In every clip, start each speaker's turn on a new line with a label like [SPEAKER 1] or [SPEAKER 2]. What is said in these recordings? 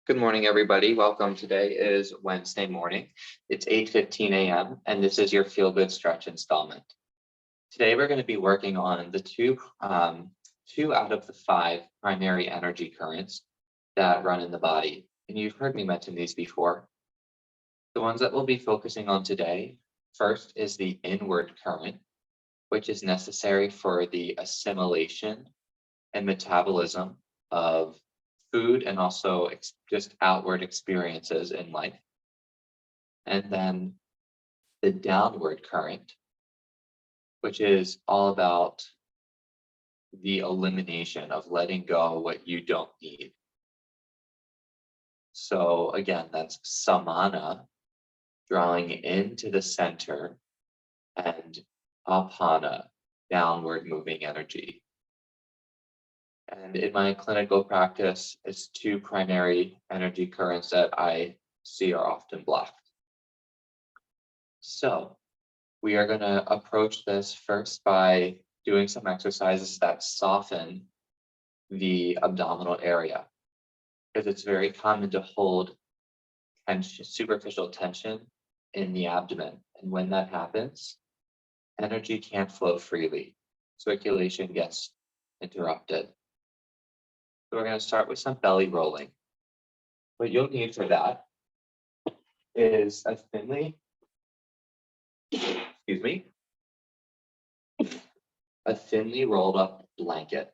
[SPEAKER 1] Good morning, everybody. Welcome. Today is Wednesday morning. It's 8:15 a.m. and this is your Feel Good Stretch installment. Today we're going to be working on the two out of the 5 primary energy currents that run in the body. And you've heard me mention these before. The ones that we'll be focusing on today, first is the inward current, which is necessary for the assimilation and metabolism of food and also just outward experiences in life. And then the downward current, which is all about the elimination of letting go what you don't need. So again, that's Samana, drawing into the center, and Apana, downward moving energy. And in my clinical practice, it's 2 primary energy currents that I see are often blocked. So we are going to approach this first by doing some exercises that soften the abdominal area, because it's very common to hold tension, superficial tension in the abdomen. And when that happens, energy can't flow freely. Circulation gets interrupted. So we're going to start with some belly rolling. What you'll need for that is a thinly rolled up blanket.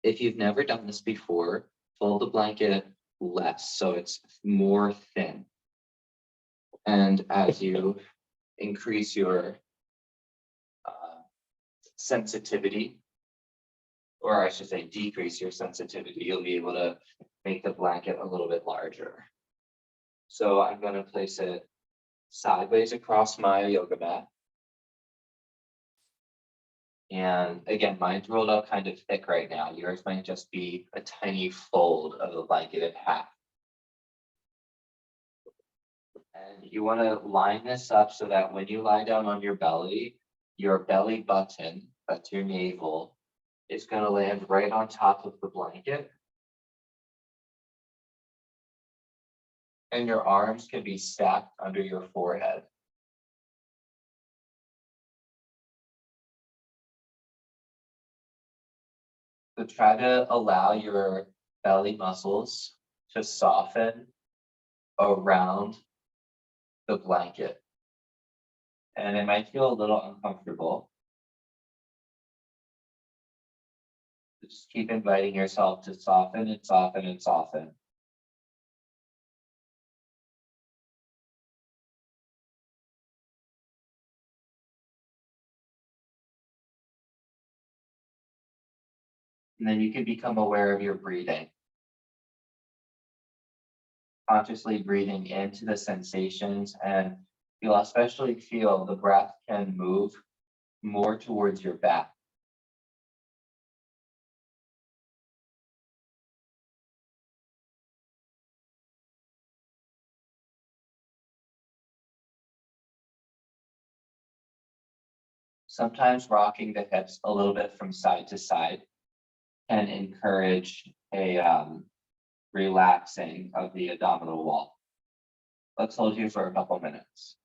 [SPEAKER 1] If you've never done this before, fold the blanket less so it's more thin. And as you increase your sensitivity, or I should say decrease your sensitivity, you'll be able to make the blanket a little bit larger. So I'm going to place it sideways across my yoga mat. And again, mine's rolled up kind of thick right now. Yours might just be a tiny fold of the blanket in half. And you want to line this up so that when you lie down on your belly button, that's your navel, is going to land right on top of the blanket. And your arms can be stacked under your forehead. So try to allow your belly muscles to soften around the blanket. And it might feel a little uncomfortable. Just keep inviting yourself to soften and soften and soften. And then you can become aware of your breathing. Consciously breathing into the sensations, and you'll especially feel the breath can move more towards your back. Sometimes rocking the hips a little bit from side to side can encourage a relaxing of the abdominal wall. Let's hold here for a couple minutes.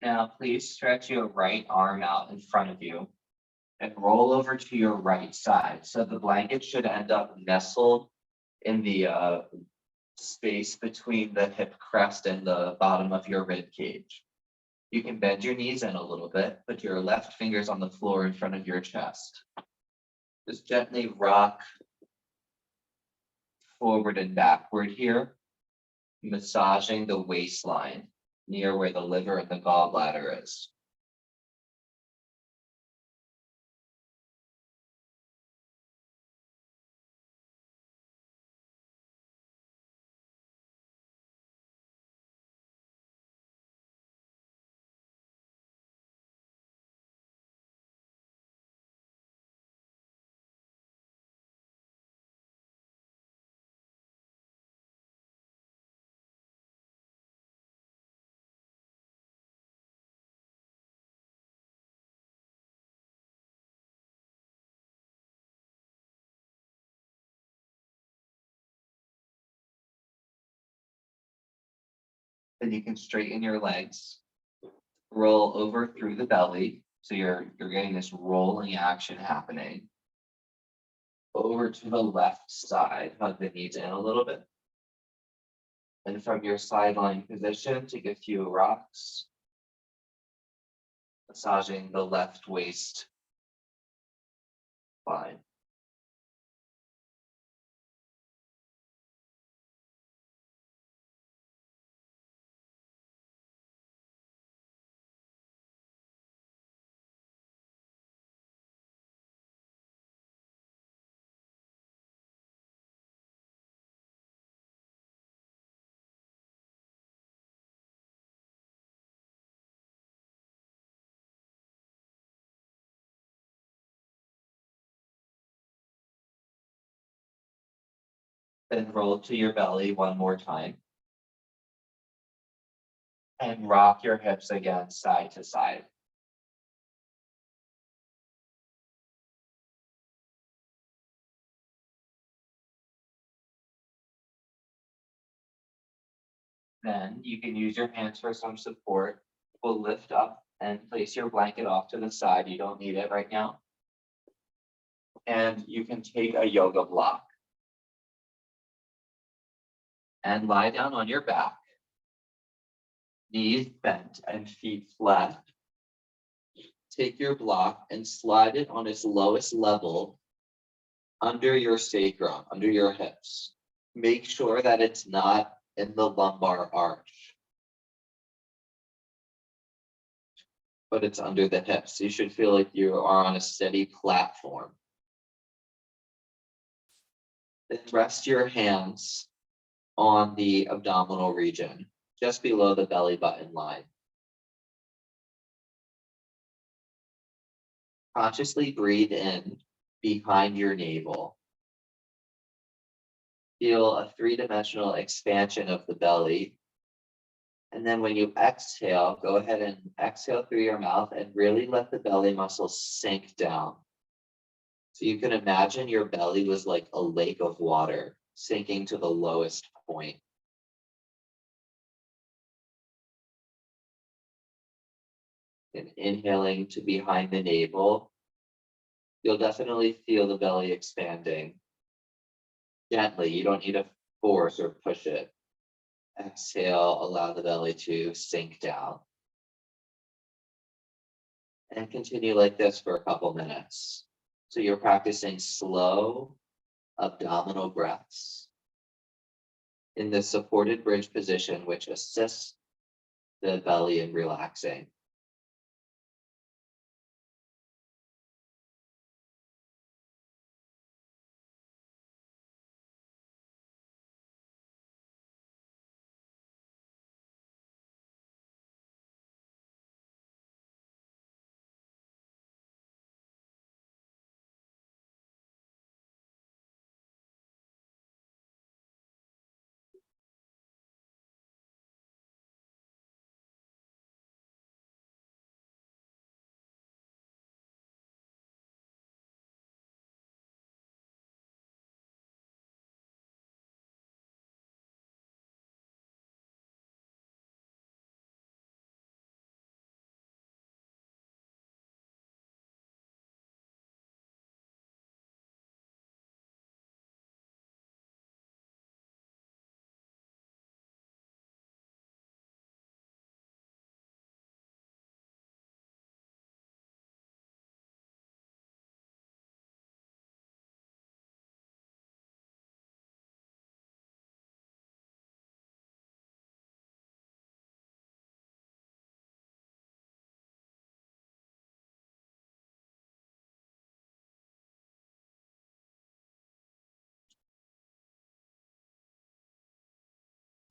[SPEAKER 1] Now, please stretch your right arm out in front of you and roll over to your right side. So the blanket should end up nestled in the space between the hip crest and the bottom of your rib cage. You can bend your knees in a little bit, put your left fingers on the floor in front of your chest. Just gently rock forward and backward here, massaging the waistline near where the liver and the gallbladder is. Then you can straighten your legs, roll over through the belly. So you're getting this rolling action happening. Over to the left side, hug the knees in a little bit. And from your sideline position, take a few rocks, massaging the left waist line. Then roll to your belly one more time. And rock your hips again, side to side. Then you can use your hands for some support. We'll lift up and place your blanket off to the side. You don't need it right now. And you can take a yoga block and lie down on your back, knees bent and feet flat. Take your block and slide it on its lowest level under your sacrum, under your hips. Make sure that it's not in the lumbar arch, but it's under the hips. You should feel like you are on a steady platform. Then rest your hands on the abdominal region, just below the belly button line. Consciously breathe in behind your navel. Feel a three-dimensional expansion of the belly. And then when you exhale, go ahead and exhale through your mouth and really let the belly muscles sink down. So you can imagine your belly was like a lake of water sinking to the lowest point. And inhaling to behind the navel, you'll definitely feel the belly expanding. Gently, you don't need to force or push it. Exhale, allow the belly to sink down. And continue like this for a couple minutes. So you're practicing slow abdominal breaths in the supported bridge position, which assists the belly in relaxing.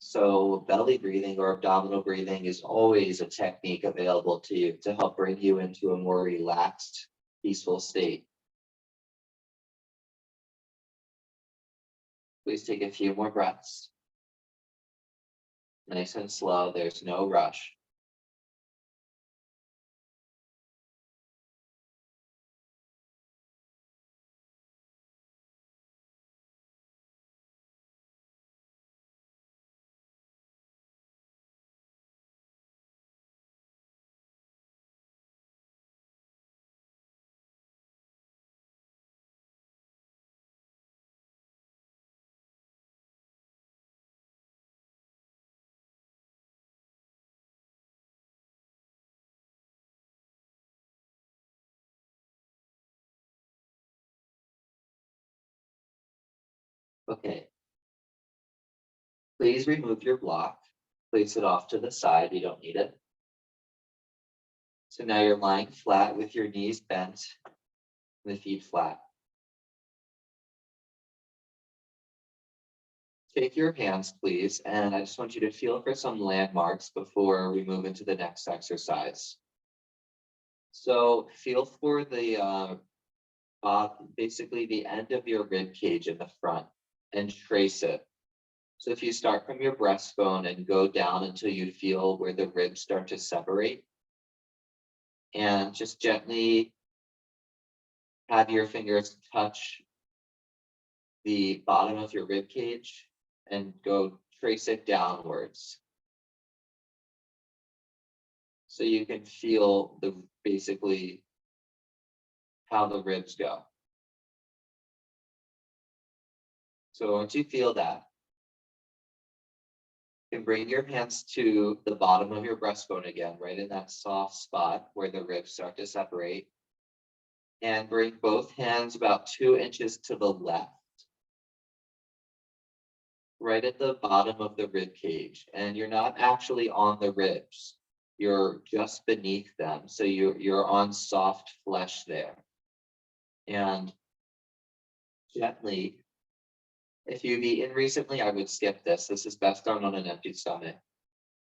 [SPEAKER 1] So belly breathing or abdominal breathing is always a technique available to you to help bring you into a more relaxed, peaceful state. Please take a few more breaths. Nice and slow, there's no rush. Okay. Please remove your block. Place it off to the side, you don't need it. So now you're lying flat with your knees bent and the feet flat. Take your hands, please, and I just want you to feel for some landmarks before we move into the next exercise. So feel for the basically the end of your rib cage in the front and trace it. So if you start from your breastbone and go down until you feel where the ribs start to separate, and just gently have your fingers touch the bottom of your rib cage and go trace it downwards. So you can feel the basically how the ribs go. So once you feel that, you can bring your hands to the bottom of your breastbone again, right in that soft spot where the ribs start to separate. And bring both hands about 2 inches to the left, right at the bottom of the rib cage. And you're not actually on the ribs. You're just beneath them. So you're on soft flesh there. And gently, if you've eaten recently, I would skip this. This is best done on an empty stomach.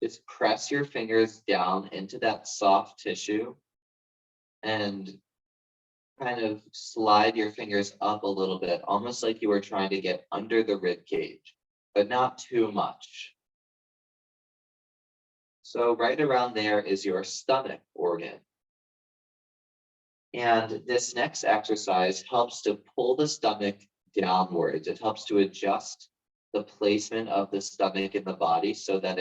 [SPEAKER 1] Just press your fingers down into that soft tissue and kind of slide your fingers up a little bit, almost like you were trying to get under the rib cage, but not too much. So right around there is your stomach organ. And this next exercise helps to pull the stomach downwards. It helps to adjust the placement of the stomach in the body so that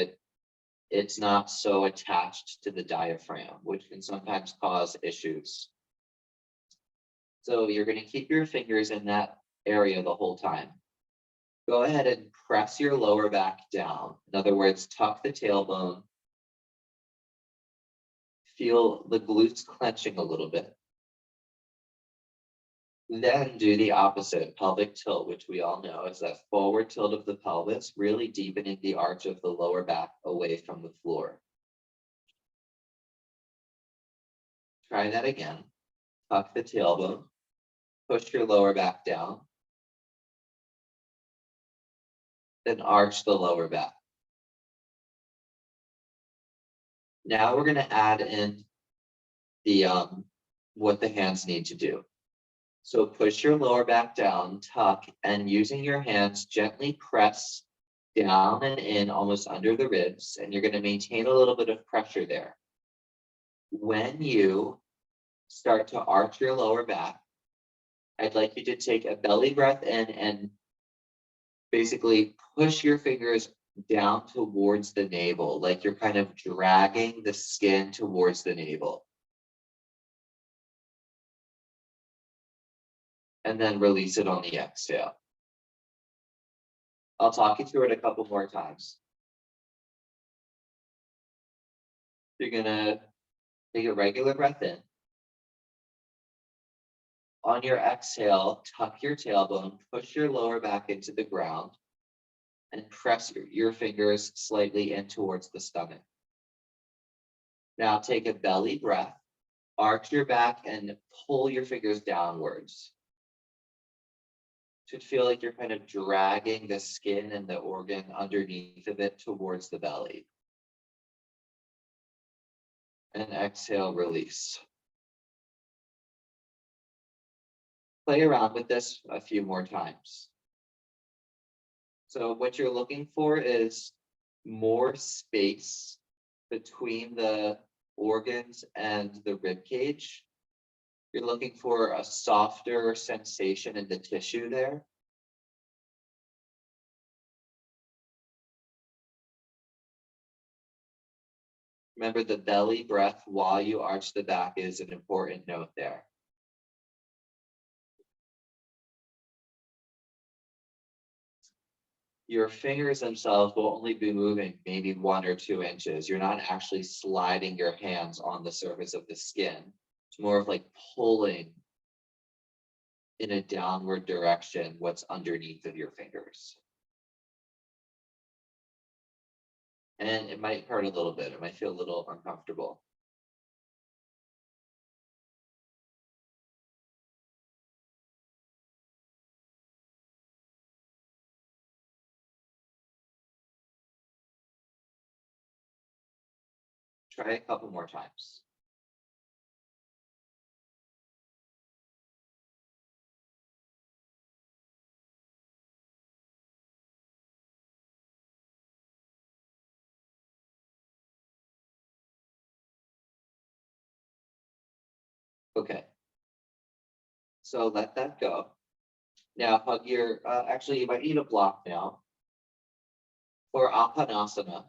[SPEAKER 1] it's not so attached to the diaphragm, which can sometimes cause issues. So you're going to keep your fingers in that area the whole time. Go ahead and press your lower back down. In other words, tuck the tailbone. Feel the glutes clenching a little bit. Then do the opposite, pelvic tilt, which we all know is that forward tilt of the pelvis, really deepening the arch of the lower back away from the floor. Try that again. Tuck the tailbone. Push your lower back down. Then arch the lower back. Now we're going to add in the what the hands need to do. So push your lower back down, tuck, and using your hands, gently press down and in almost under the ribs, and you're going to maintain a little bit of pressure there. When you start to arch your lower back, I'd like you to take a belly breath in and basically push your fingers down towards the navel, like you're kind of dragging the skin towards the navel. And then release it on the exhale. I'll talk you through it a couple more times. You're gonna take a regular breath in. On your exhale, tuck your tailbone, push your lower back into the ground, and press your fingers slightly in towards the stomach. Now take a belly breath, arch your back, and pull your fingers downwards. Should feel like you're kind of dragging the skin and the organ underneath of it towards the belly. And exhale, release. Play around with this a few more times. So what you're looking for is more space between the organs and the rib cage. You're looking for a softer sensation in the tissue there. Remember, the belly breath while you arch the back is an important note there. Your fingers themselves will only be moving maybe 1 or 2 inches. You're not actually sliding your hands on the surface of the skin. It's more of like pulling in a downward direction what's underneath of your fingers. And it might hurt a little bit. It might feel a little uncomfortable. Try a couple more times. Okay. So let that go. Now hug your, actually you might need a block now. For Apanasana,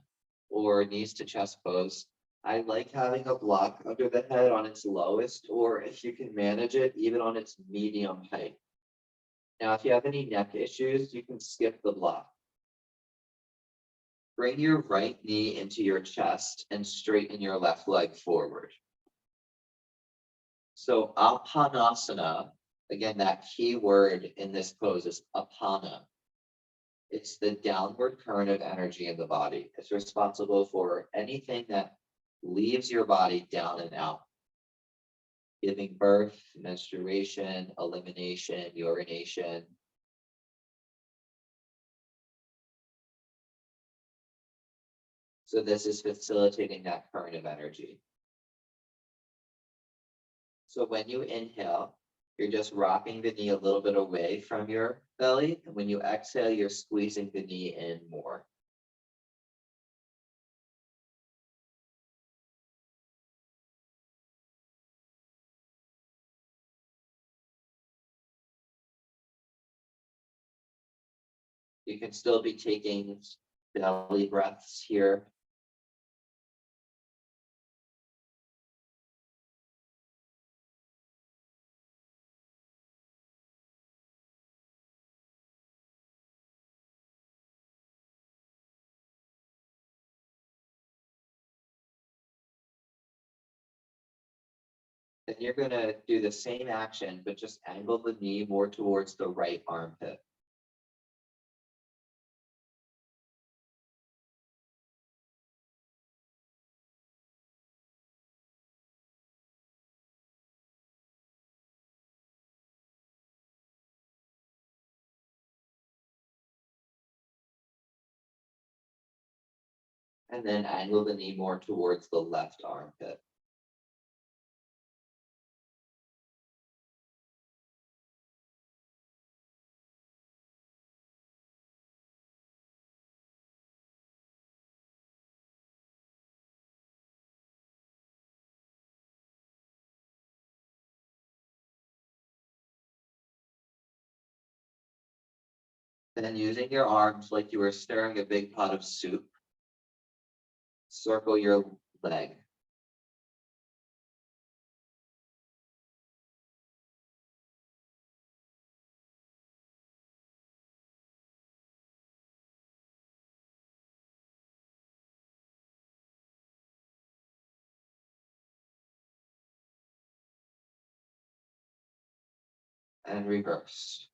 [SPEAKER 1] or knees to chest pose, I like having a block under the head on its lowest, or if you can manage it, even on its medium height. Now, if you have any neck issues, you can skip the block. Bring your right knee into your chest and straighten your left leg forward. So Apanasana, again, that key word in this pose is Apana. It's the downward current of energy in the body. It's responsible for anything that leaves your body down and out. Giving birth, menstruation, elimination, urination. So this is facilitating that current of energy. So when you inhale, you're just rocking the knee a little bit away from your belly. And when you exhale, you're squeezing the knee in more. You can still be taking belly breaths here. Then you're going to do the same action, but just angle the knee more towards the right armpit. And then angle the knee more towards the left armpit. Then using your arms like you were stirring a big pot of soup, circle your leg. And reverse.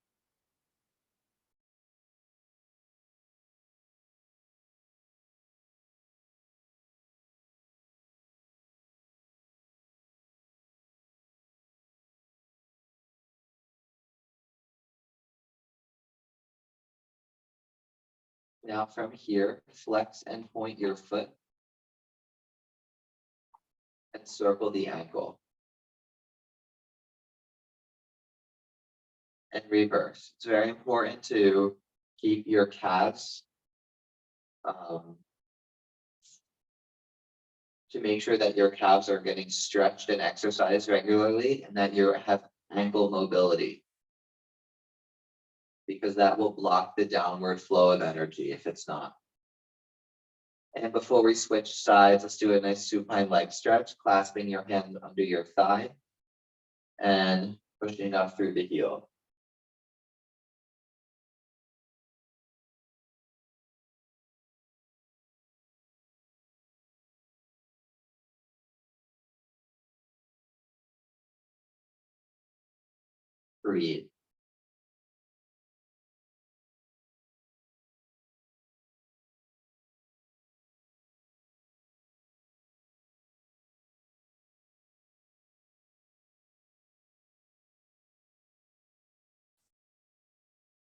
[SPEAKER 1] Now from here, flex and point your foot and circle the ankle. And reverse. It's very important to keep your calves to make sure that your calves are getting stretched and exercised regularly and that you have ankle mobility, because that will block the downward flow of energy if it's not. And before we switch sides, let's do a nice supine leg stretch, clasping your hand under your thigh and pushing up through the heel. Breathe.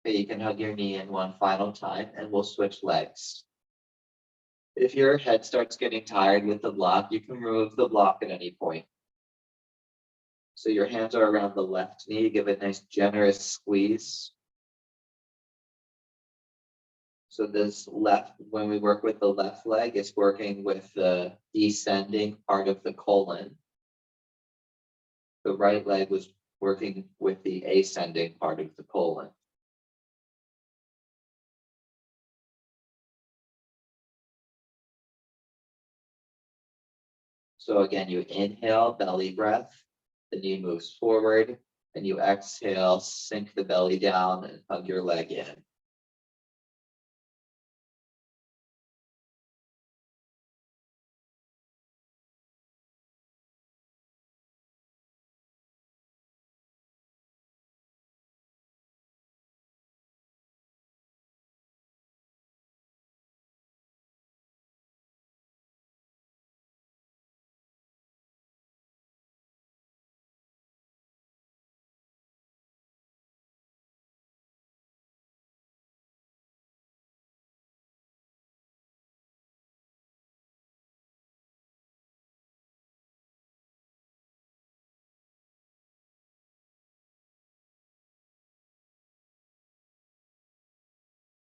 [SPEAKER 1] Okay, you can hug your knee in one final time and we'll switch legs. If your head starts getting tired with the block, you can remove the block at any point. So your hands are around the left knee, give a nice generous squeeze. So this left, when we work with the left leg, it's working with the descending part of the colon. The right leg was working with the ascending part of the colon. So again, you inhale, belly breath, the knee moves forward, and you exhale, sink the belly down and hug your leg in.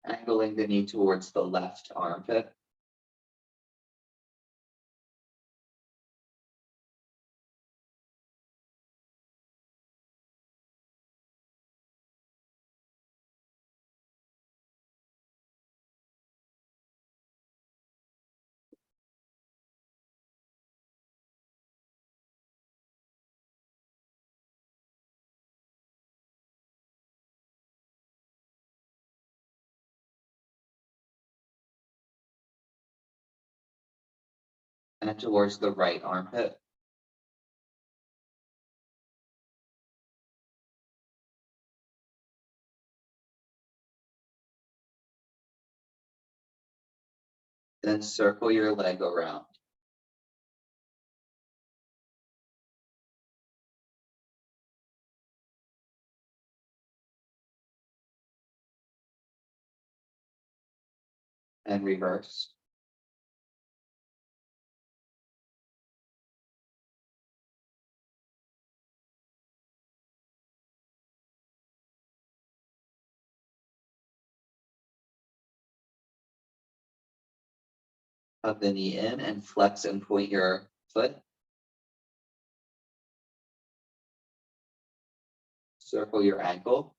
[SPEAKER 1] Angling the knee towards the left armpit. And towards the right armpit. Then circle your leg around. And reverse. Hug the knee in and flex and point your foot. Circle your ankle.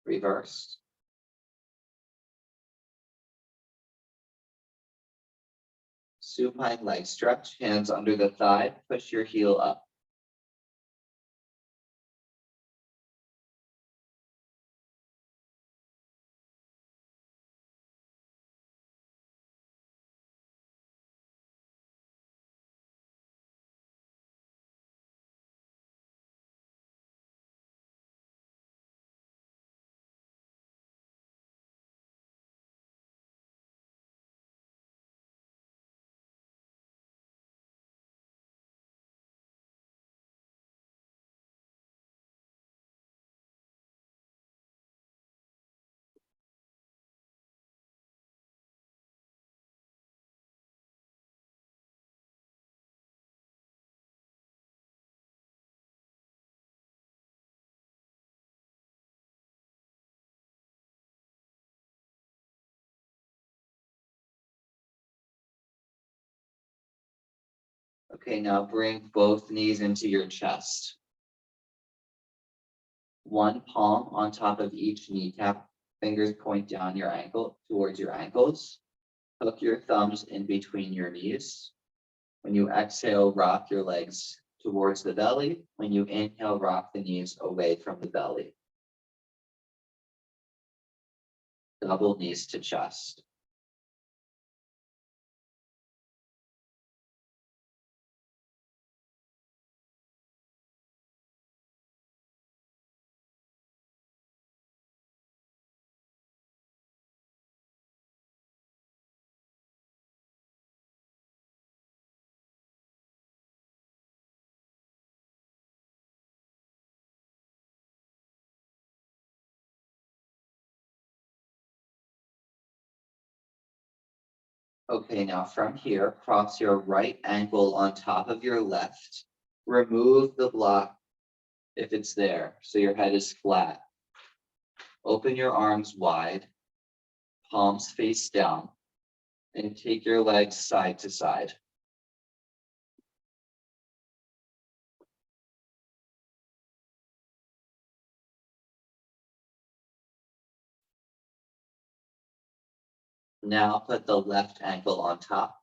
[SPEAKER 1] Reverse. Supine leg stretch, hands under the thigh, push your heel up. Okay, now bring both knees into your chest. One palm on top of each kneecap. Fingers point down your ankle towards your ankles. Hook your thumbs in between your knees. When you exhale, rock your legs towards the belly. When you inhale, rock the knees away from the belly. Double knees to chest. Okay, now from here, cross your right ankle on top of your left. Remove the block if it's there, so your head is flat. Open your arms wide, palms face down, and take your legs side to side. Now put the left ankle on top.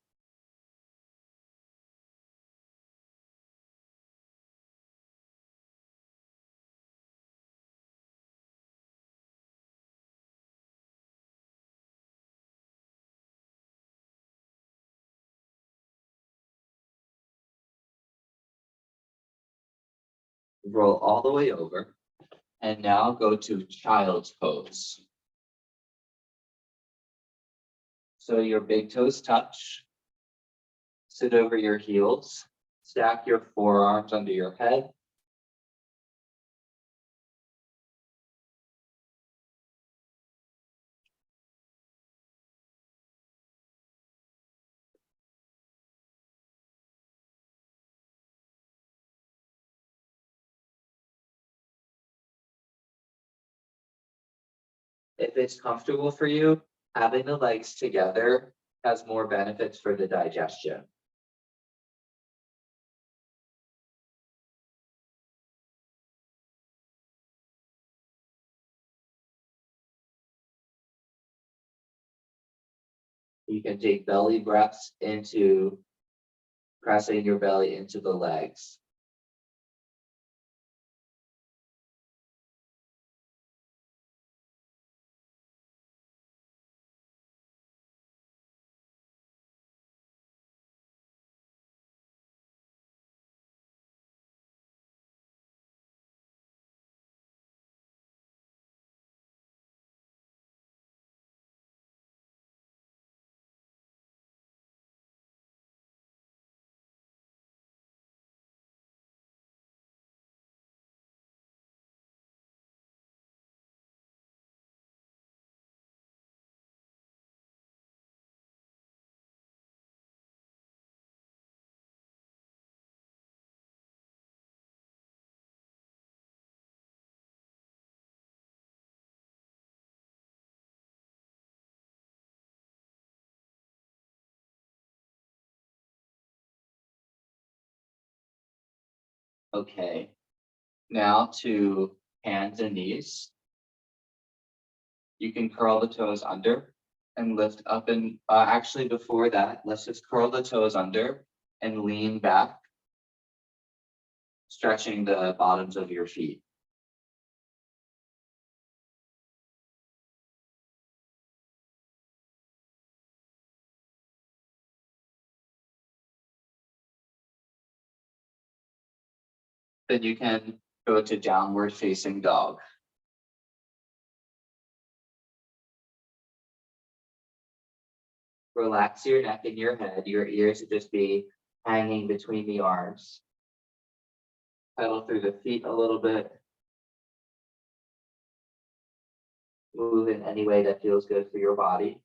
[SPEAKER 1] Roll all the way over. And now go to child's pose. So your big toes touch. Sit over your heels. Stack your forearms under your head. If it's comfortable for you, having the legs together has more benefits for the digestion. You can take belly breaths into pressing your belly into the legs. Okay, now to hands and knees. You can curl the toes under and lift up and actually before that, let's just curl the toes under and lean back, stretching the bottoms of your feet. Then you can go to downward facing dog. Relax your neck and your head. Your ears should just be hanging between the arms. Pedal through the feet a little bit. Move in any way that feels good for your body.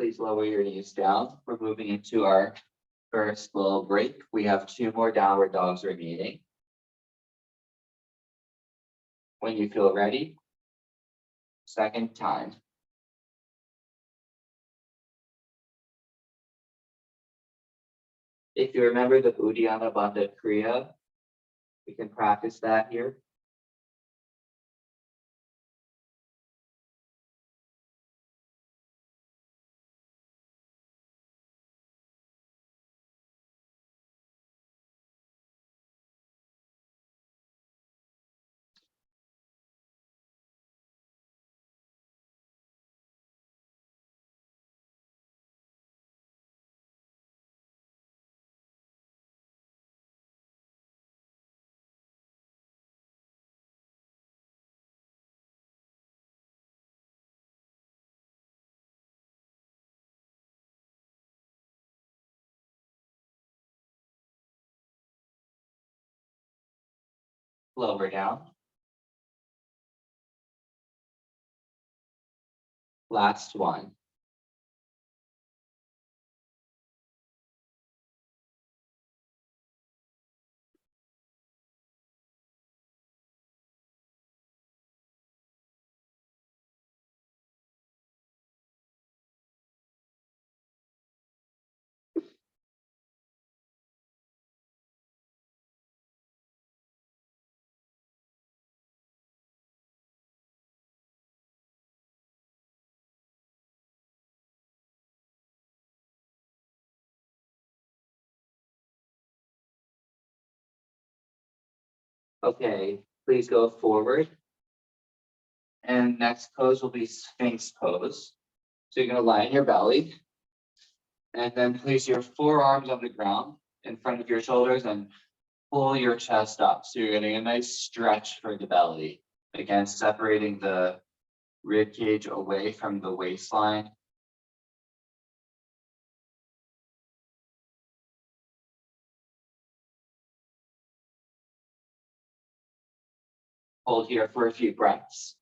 [SPEAKER 1] Please lower your knees down. We're moving into our first little break. We have 2 more downward dogs remaining. When you feel ready, second time. If you remember the Uddiyana Bandha Kriya, we can practice that here. Lower down. Last one. Okay, please go forward. And next pose will be Sphinx pose. So you're going to lie on your belly. And then place your forearms on the ground in front of your shoulders and pull your chest up. So you're getting a nice stretch for the belly. Again, separating the rib cage away from the waistline. Hold here for a few breaths.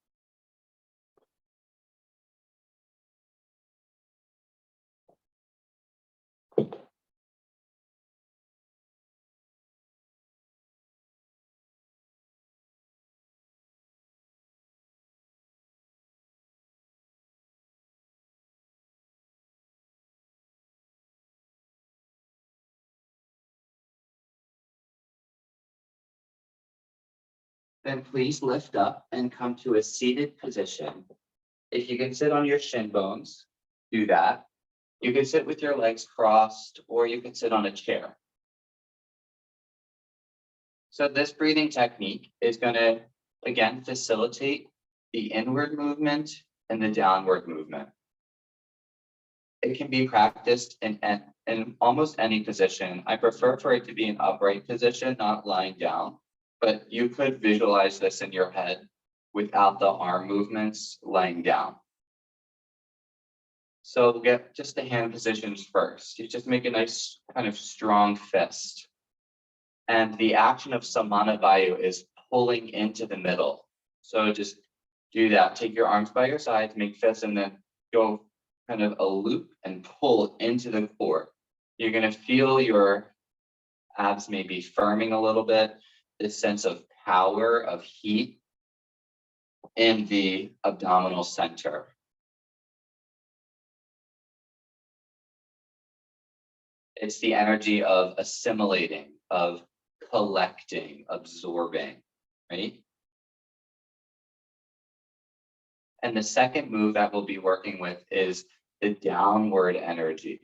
[SPEAKER 1] Then please lift up and come to a seated position. If you can sit on your shin bones, do that. You can sit with your legs crossed, or you can sit on a chair. So this breathing technique is going to, again, facilitate the inward movement and the downward movement. It can be practiced in almost any position. I prefer for it to be an upright position, not lying down, but you could visualize this in your head without the arm movements lying down. So we'll get just the hand positions first. You just make a nice kind of strong fist. And the action of Samana Vayu is pulling into the middle. So just do that. Take your arms by your sides, make fists, and then go kind of a loop and pull into the core. You're going to feel your abs maybe firming a little bit, this sense of power, of heat in the abdominal center. It's the energy of assimilating, of collecting, absorbing, right? And the second move that we'll be working with is the downward energy.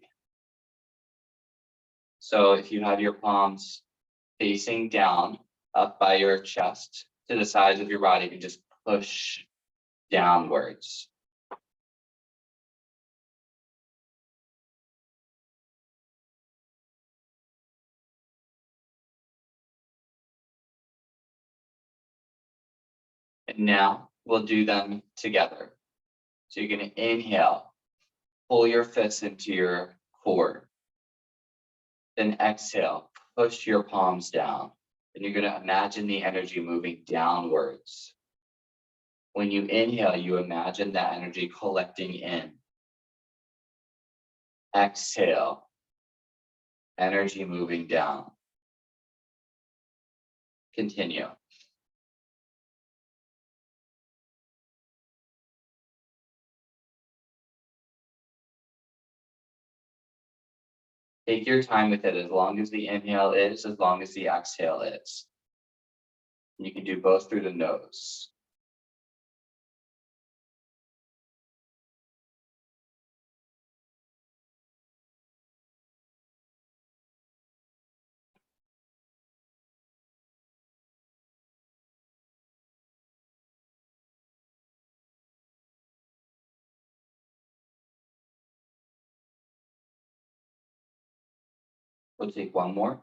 [SPEAKER 1] So if you have your palms facing down, up by your chest to the sides of your body, you can just push downwards. And now we'll do them together. So you're going to inhale, pull your fists into your core. Then exhale, push your palms down. And you're going to imagine the energy moving downwards. When you inhale, you imagine that energy collecting in. Exhale. Energy moving down. Continue. Take your time with it, as long as the inhale is, as long as the exhale is. You can do both through the nose. We'll take one more.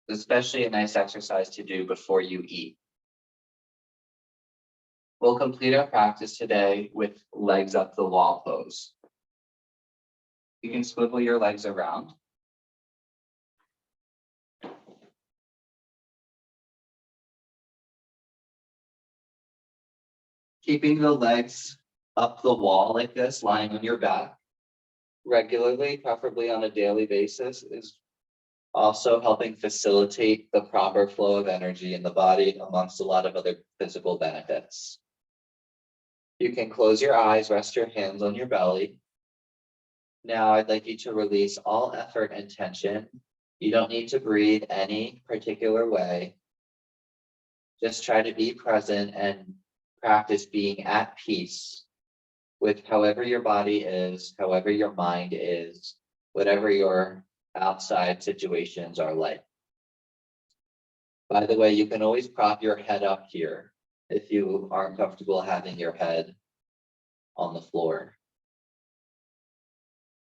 [SPEAKER 1] Especially a nice exercise to do before you eat. We'll complete our practice today with legs up the wall pose. You can swivel your legs around. Keeping the legs up the wall like this, lying on your back regularly, preferably on a daily basis, is also helping facilitate the proper flow of energy in the body, amongst a lot of other physical benefits. You can close your eyes, rest your hands on your belly. Now I'd like you to release all effort and tension. You don't need to breathe any particular way. Just try to be present and practice being at peace with however your body is, however your mind is, whatever your outside situations are like. By the way, you can always prop your head up here if you aren't comfortable having your head on the floor.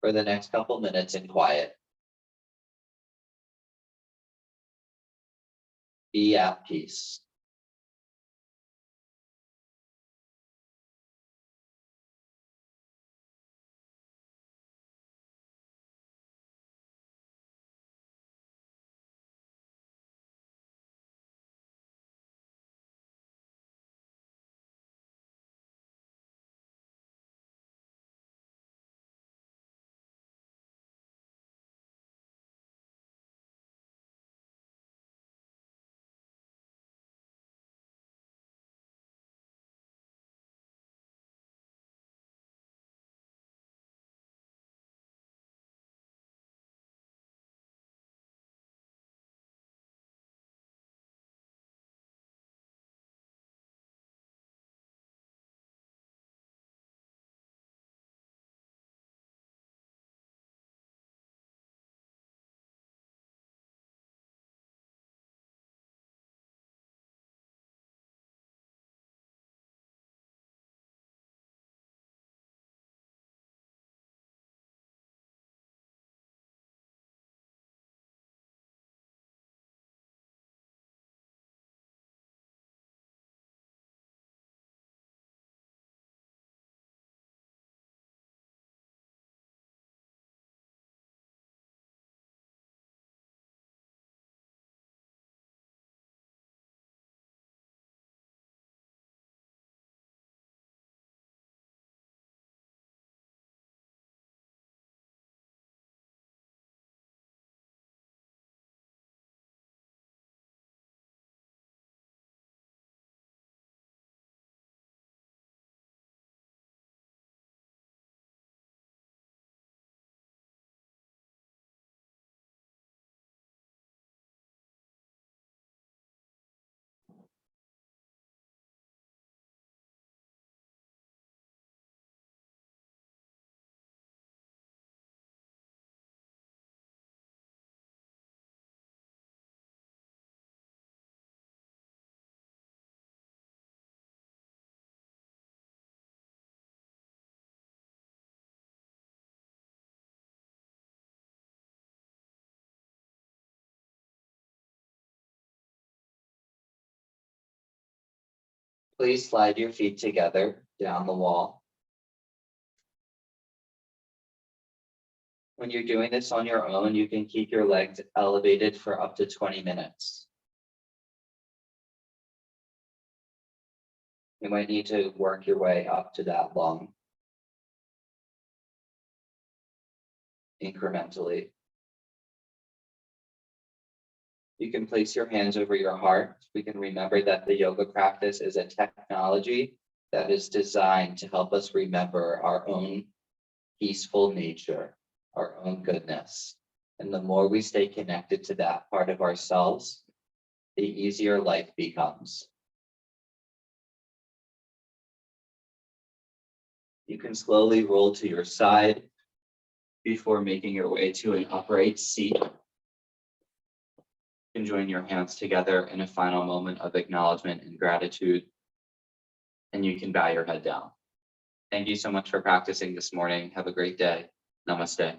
[SPEAKER 1] For the next couple minutes in quiet. Be at peace. Please slide your feet together down the wall. When you're doing this on your own, you can keep your legs elevated for up to 20 minutes. You might need to work your way up to that lung incrementally. You can place your hands over your heart. We can remember that the yoga practice is a technology that is designed to help us remember our own peaceful nature, our own goodness. And the more we stay connected to that part of ourselves, the easier life becomes. You can slowly roll to your side before making your way to an upright seat. You can join your hands together in a final moment of acknowledgement and gratitude, and you can bow your head down. Thank you so much for practicing this morning. Have a great day. Namaste.